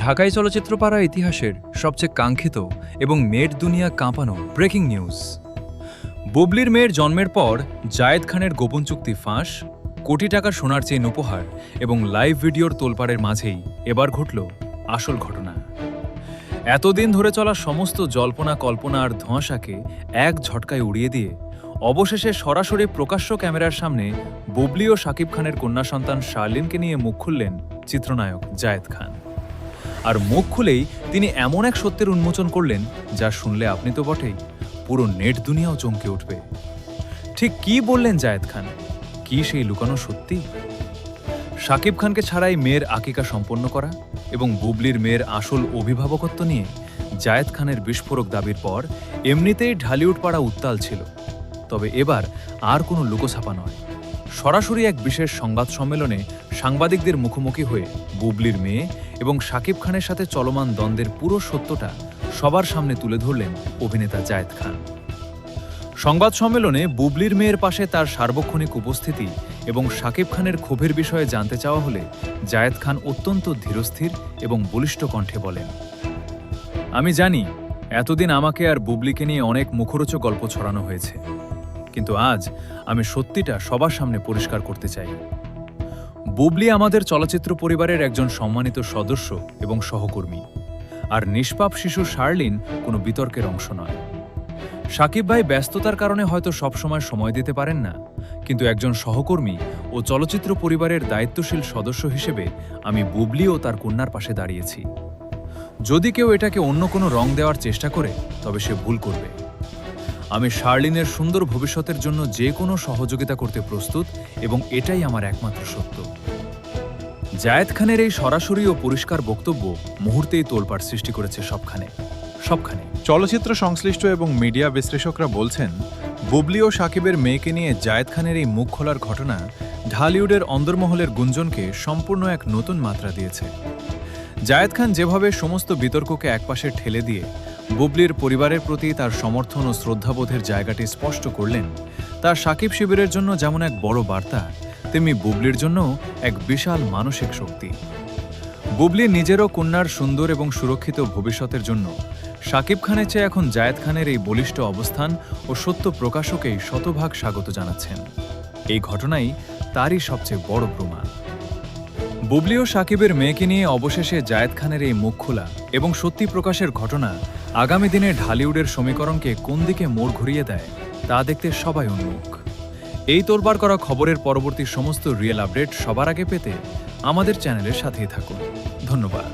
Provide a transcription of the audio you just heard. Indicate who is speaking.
Speaker 1: ঢাকাই চলচ্চিত্র পাড়া ইতিহাসের সবচেয়ে কাঙ্ক্ষিত এবং নেট দুনিয়া কাঁপানো ব্রেকিং নিউজ। বুবলির মেয়ের জন্মের পর জায়েদ খানের গোপন চুক্তি ফাঁস, কোটি টাকার সোনার চেইন উপহার এবং লাইভ ভিডিওর তোলপাড়ের মাঝেই এবার ঘটল আসল ঘটনা। এতদিন ধরে চলা সমস্ত জল্পনা কল্পনা আর ধোঁয়াশাকে এক ঝটকায় উড়িয়ে দিয়ে অবশেষে সরাসরি প্রকাশ্য ক্যামেরার সামনে বুবলি ও শাকিব খানের কন্যা সন্তান শার্লিনকে নিয়ে মুখ খুললেন চিত্রনায়ক জায়েদ খান। আর মুখ খুলেই তিনি এমন এক সত্যের উন্মোচন করলেন যা শুনলে আপনি তো বটেই, পুরো নেট দুনিয়াও চমকে উঠবে। ঠিক কি বললেন জায়েদ খান? কি সেই লুকানো সত্যি? শাকিব খানকে ছাড়াই মেয়ের আকিকা সম্পন্ন করা এবং বুবলির মেয়ের আসল অভিভাবকত্ব নিয়ে জায়েদ খানের বিস্ফোরক দাবির পর এমনিতেই ঢালিউড পাড়া উত্তাল ছিল। তবে এবার আর কোনো লুকোছাপা নয়, সরাসরি এক বিশেষ সংবাদ সম্মেলনে সাংবাদিকদের মুখোমুখি হয়ে বুবলির মেয়ে এবং শাকিব খানের সাথে চলমান দ্বন্দ্বের পুরো সত্যটা সবার সামনে তুলে ধরলেন অভিনেতা জায়েদ খান। সংবাদ সম্মেলনে বুবলির মেয়ের পাশে তার সার্বক্ষণিক উপস্থিতি এবং শাকিব খানের ক্ষোভের বিষয়ে জানতে চাওয়া হলে জায়েদ খান অত্যন্ত ধীরস্থির এবং বলিষ্ঠ কণ্ঠে বলেন, আমি জানি এতদিন আমাকে আর বুবলিকে নিয়ে অনেক মুখরোচক গল্প ছড়ানো হয়েছে, কিন্তু আজ আমি সত্যিটা সবার সামনে পরিষ্কার করতে চাই। বুবলি আমাদের চলচ্চিত্র পরিবারের একজন সম্মানিত সদস্য এবং সহকর্মী, আর নিষ্পাপ শিশু শার্লিন কোনো বিতর্কের অংশ নয়। শাকিব ভাই ব্যস্ততার কারণে হয়তো সবসময় সময় দিতে পারেন না, কিন্তু একজন সহকর্মী ও চলচ্চিত্র পরিবারের দায়িত্বশীল সদস্য হিসেবে আমি বুবলি ও তার কন্যার পাশে দাঁড়িয়েছি। যদি কেউ এটাকে অন্য কোনো রং দেওয়ার চেষ্টা করে তবে সে ভুল করবে। আমি শার্লিনের সুন্দর ভবিষ্যতের জন্য যে কোনো সহযোগিতা করতে প্রস্তুত এবং এটাই আমার একমাত্র সত্য। জায়েদ খানের এই সরাসরি ও পরিষ্কার বক্তব্য মুহূর্তেই তোলপাড় সৃষ্টি করেছে সবখানে।
Speaker 2: চলচ্চিত্র সংশ্লিষ্ট এবং মিডিয়া বিশ্লেষকরা বলছেন, বুবলি ও শাকিবের মেয়েকে নিয়ে জায়েদ খানের এই মুখ খোলার ঘটনা ঢালিউডের অন্দরমহলের গুঞ্জনকে সম্পূর্ণ এক নতুন মাত্রা দিয়েছে। জায়েদ খান যেভাবে সমস্ত বিতর্ককে একপাশে ঠেলে দিয়ে বুবলির পরিবারের প্রতি তার সমর্থন ও শ্রদ্ধাবোধের জায়গাটি স্পষ্ট করলেন, তা শাকিব শিবিরের জন্য যেমন এক বড় বার্তা, তেমনি বুবলির জন্য এক বিশাল মানসিক শক্তি। বুবলি নিজেরও কন্যার সুন্দর এবং সুরক্ষিত ভবিষ্যতের জন্য শাকিব খানের চেয়ে এখন জায়েদ খানের এই বলিষ্ঠ অবস্থান ও সত্য প্রকাশকেই শতভাগ স্বাগত জানাচ্ছেন। এই ঘটনাই তারই সবচেয়ে বড় প্রমাণ। বুবলি ও শাকিবের মেয়েকে নিয়ে অবশেষে জায়েদ খানের এই মুখ খোলা এবং সত্যি প্রকাশের ঘটনা আগামী দিনে ঢালিউডের সমীকরণকে কোন দিকে মোড় ঘুরিয়ে দেয় তা দেখতে সবাই উন্মুখ। এই তোলপাড় করা খবরের পরবর্তী সমস্ত রিয়েল আপডেট সবার আগে পেতে আমাদের চ্যানেলের সাথেই থাকুন। ধন্যবাদ।